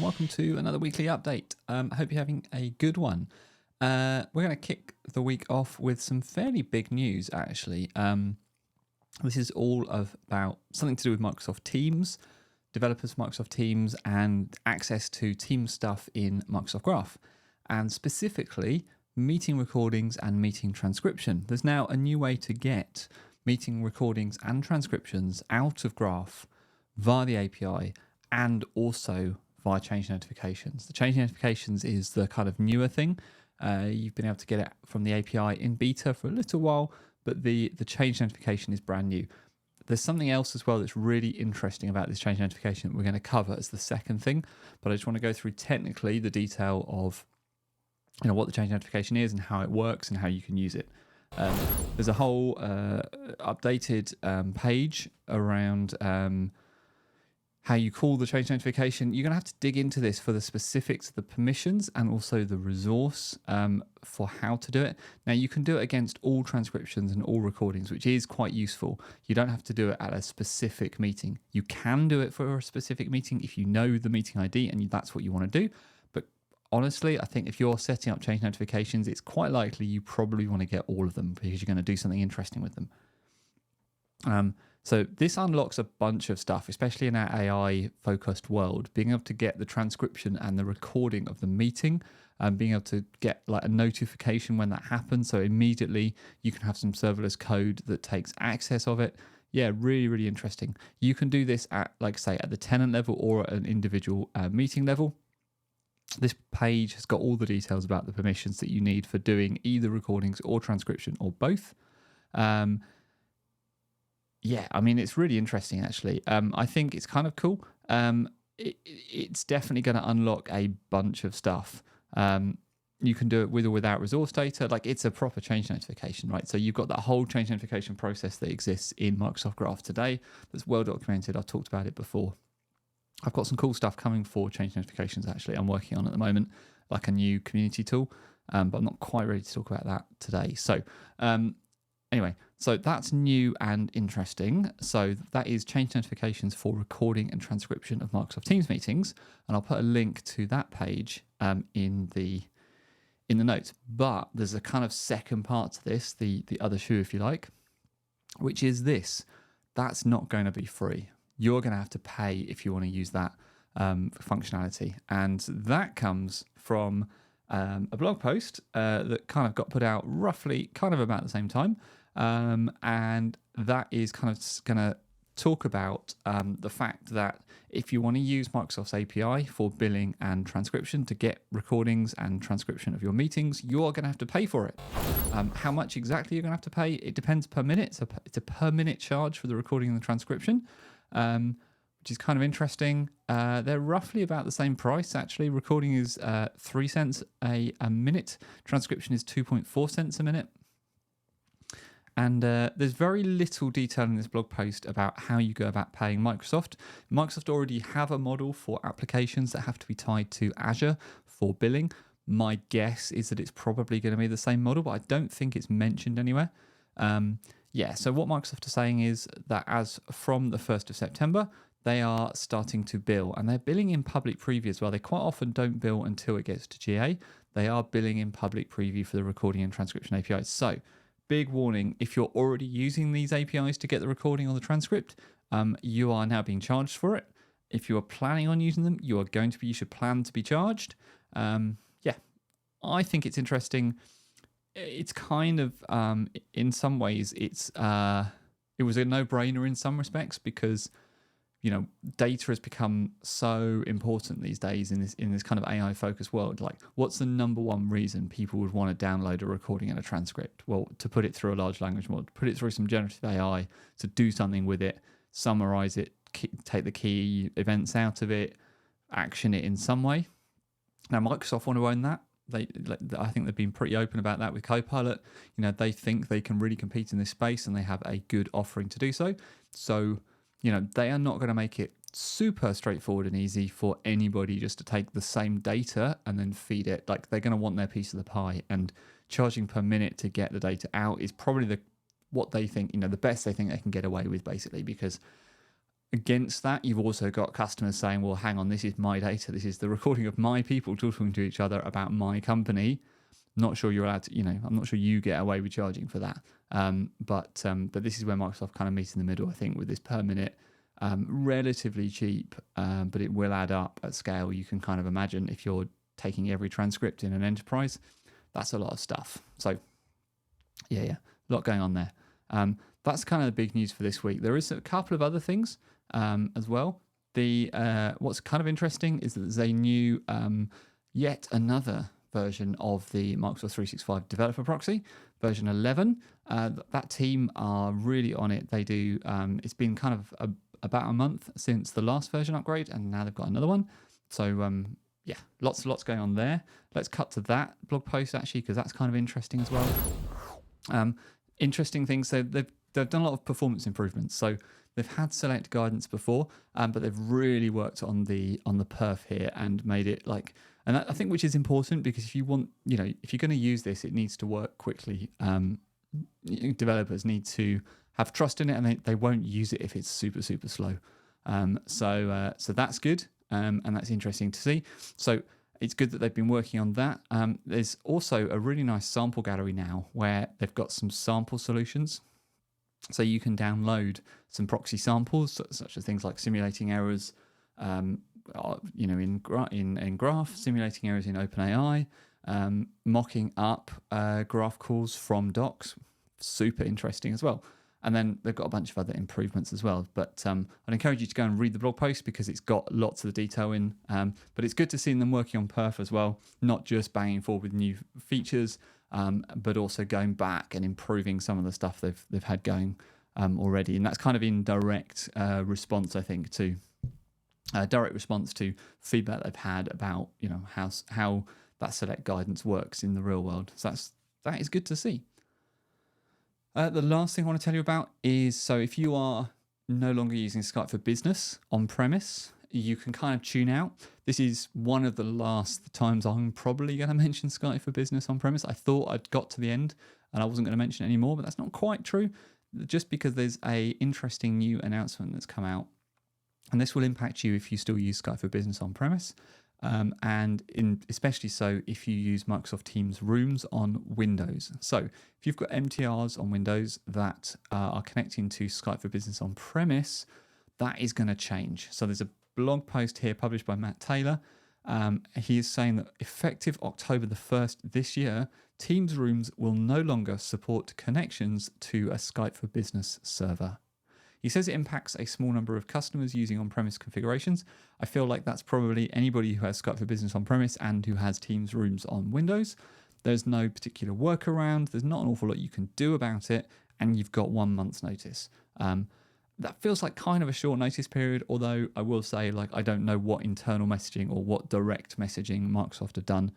and welcome to another weekly update. I hope you're having a good one. We're going to kick the week off with some fairly big news, actually. This is all about something to do with Microsoft Teams, developers Microsoft Teams, and access to team stuff in Microsoft Graph, and specifically meeting recordings and meeting transcription. There's now a new way to get meeting recordings and transcriptions out of Graph via the API and also via change notifications. The change notifications is the kind of newer thing. You've been able to get it from the API in beta for a little while, but the change notification is brand new. There's something else as well that's really interesting about this change notification that we're going to cover as the second thing, but I just want to go through technically the detail of what the change notification is and how it works and how you can use it. There's a whole updated page around how you call the change notification. You're going to have to dig into this for the specifics of the permissions and also the resource for how to do it. Now, you can do it against all transcriptions and all recordings, which is quite useful. You don't have to do it at a specific meeting. You can do it for a specific meeting if you know the meeting ID and that's what you want to do. But honestly, I think if you're setting up change notifications, it's quite likely you probably want to get all of them because you're going to do something interesting with them. So this unlocks a bunch of stuff, especially in our AI-focused world, being able to get the transcription and the recording of the meeting, and being able to get like a notification when that happens. So immediately you can have some serverless code that takes access of it. Yeah, really, really interesting. You can do this at, like say, at the tenant level or at an individual meeting level. This page has got all the details about the permissions that you need for doing either recordings or transcription or both. Yeah, I mean, it's really interesting, actually. I think it's kind of cool. It's definitely going to unlock a bunch of stuff. You can do it with or without resource data. Like, it's a proper change notification, right? So you've got that whole change notification process that exists in Microsoft Graph today that's well documented. I've talked about it before. I've got some cool stuff coming for change notifications, actually, I'm working on at the moment, like a new community tool, but I'm not quite ready to talk about that today. So anyway, so that's new and interesting. So that is change notifications for recording and transcription of Microsoft Teams meetings, and I'll put a link to that page in the notes. But there's a kind of second part to this, the other shoe, if you like, which is this. That's not going to be free. You're going to have to pay if you want to use that functionality, and that comes from a blog post that kind of got put out roughly kind of about the same time. And that is kind of going to talk about the fact that if you want to use Microsoft's API for billing and transcription to get recordings and transcription of your meetings, you're going to have to pay for it. How much exactly you're going to have to pay, it depends per minute. So it's a per minute charge for the recording and the transcription, which is kind of interesting. They're roughly about the same price, actually. Recording is 3 cents a minute. Transcription is 2.4 cents a minute. And there's very little detail in this blog post about how you go about paying Microsoft. Microsoft already have a model for applications that have to be tied to Azure for billing. My guess is that it's probably going to be the same model, but I don't think it's mentioned anywhere. So what Microsoft are saying is that as from the 1st of September, they are starting to bill, and they're billing in public preview as well. They quite often don't bill until it gets to GA. They are billing in public preview for the recording and transcription APIs. So big warning, if you're already using these APIs to get the recording or the transcript, you are now being charged for it. If you are planning on using them, you should plan to be charged. I think it's interesting. It's kind of, in some ways, it was a no-brainer in some respects because data has become so important these days in this kind of AI focused world. Like, what's the number one reason people would want to download a recording and a transcript? Well, to put it through a large language model, to put it through some generative AI, to do something with it, summarize it, take the key events out of it, action it in some way. Now, Microsoft want to own that. I think they've been pretty open about that with Copilot. They think they can really compete in this space, and they have a good offering to do so. So they are not going to make it super straightforward and easy for anybody just to take the same data and then feed it. Like, they're going to want their piece of the pie, and charging per minute to get the data out is probably what they think, the best they think they can get away with, basically, because Against that, you've also got customers saying, well, hang on, this is my data. This is the recording of my people talking to each other about my company. Not sure you're allowed to, I'm not sure you get away with charging for that. But this is where Microsoft kind of meets in the middle, I think, with this per minute. Relatively cheap, but it will add up at scale. You can kind of imagine if you're taking every transcript in an enterprise, that's a lot of stuff. So yeah, a lot going on there. That's kind of the big news for this week. There is a couple of other things as well. What's kind of interesting is that there's a new, yet another version of the Microsoft 365 Developer Proxy, version 11. That team are really on it. They do. It's been kind of about a month since the last version upgrade, and now they've got another one. So yeah, lots going on there. Let's cut to that blog post actually, because that's kind of interesting as well. Interesting things. So they've done a lot of performance improvements. So they've had select guidance before, but they've really worked on the perf here and made it like, and that, I think, which is important, because if you want, if you're going to use this, it needs to work quickly. Developers need to have trust in it, and they won't use it if it's super slow. So that's good, and that's interesting to see. So it's good that they've been working on that. There's also a really nice sample gallery now where they've got some sample solutions. So you can download some proxy samples, such as things like simulating errors, in Graph, simulating errors in OpenAI, mocking up graph calls from docs. Super interesting as well. And then they've got a bunch of other improvements as well. But I'd encourage you to go and read the blog post, because it's got lots of the detail in. But it's good to see them working on perf as well, not just banging forward with new features, but also going back and improving some of the stuff they've had going already. And that's kind of in direct response, I think, to direct response to feedback they've had about how that select guidance works in the real world. So that is good to see. The last thing I want to tell you about is, so if you are no longer using Skype for Business on premise, you can kind of tune out. This is one of the last times I'm probably going to mention Skype for Business on premise. I thought I'd got to the end and I wasn't going to mention it anymore, but that's not quite true, just because there's a interesting new announcement that's come out. And this will impact you if you still use Skype for Business on premise. And especially so if you use Microsoft Teams Rooms on Windows. So if you've got MTRs on Windows that are connecting to Skype for Business on premise, that is going to change. So there's a blog post here published by Matt Taylor. He is saying that effective October the 1st this year, Teams Rooms will no longer support connections to a Skype for Business server. He says it impacts a small number of customers using on-premise configurations. I feel like that's probably anybody who has Skype for Business on-premise and who has Teams Rooms on Windows. There's no particular workaround. There's not an awful lot you can do about it, and you've got 1 month's notice. That feels like kind of a short notice period, although I will say, I don't know what internal messaging or what direct messaging Microsoft have done,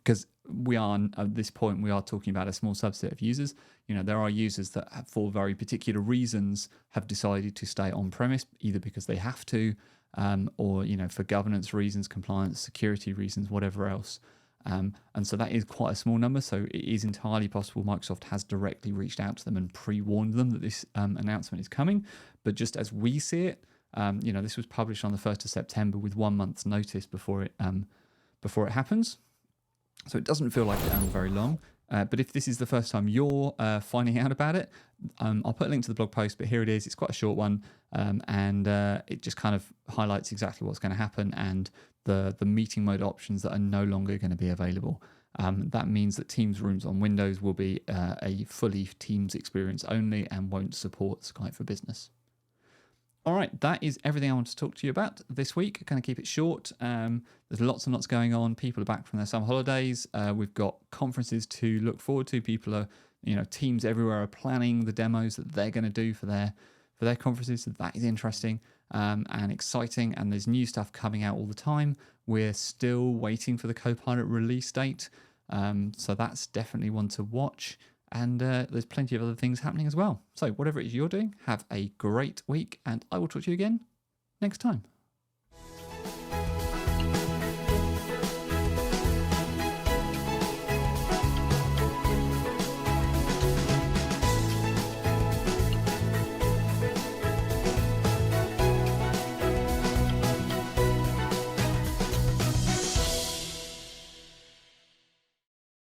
because at this point, we are talking about a small subset of users. There are users that for very particular reasons have decided to stay on premise, either because they have to, or, for governance reasons, compliance, security reasons, whatever else. And so that is quite a small number. So it is entirely possible Microsoft has directly reached out to them and pre-warned them that this announcement is coming. But just as we see it, this was published on the 1st of September with 1 month's notice before it happens. So it doesn't feel like very long. But if this is the first time you're finding out about it, I'll put a link to the blog post, but here it is. It's quite a short one, and it just kind of highlights exactly what's going to happen and the meeting mode options that are no longer going to be available. That means that Teams Rooms on Windows will be a fully Teams experience only and won't support Skype for Business. All right, that is everything I want to talk to you about this week. Going to keep it short. There's lots and lots going on. People are back from their summer holidays. We've got conferences to look forward to. People are, teams everywhere are planning the demos that they're going to do for their conferences. So that is interesting and exciting. And there's new stuff coming out all the time. We're still waiting for the Copilot release date. So that's definitely one to watch. And there's plenty of other things happening as well. So whatever it is you're doing, have a great week, and I will talk to you again next time.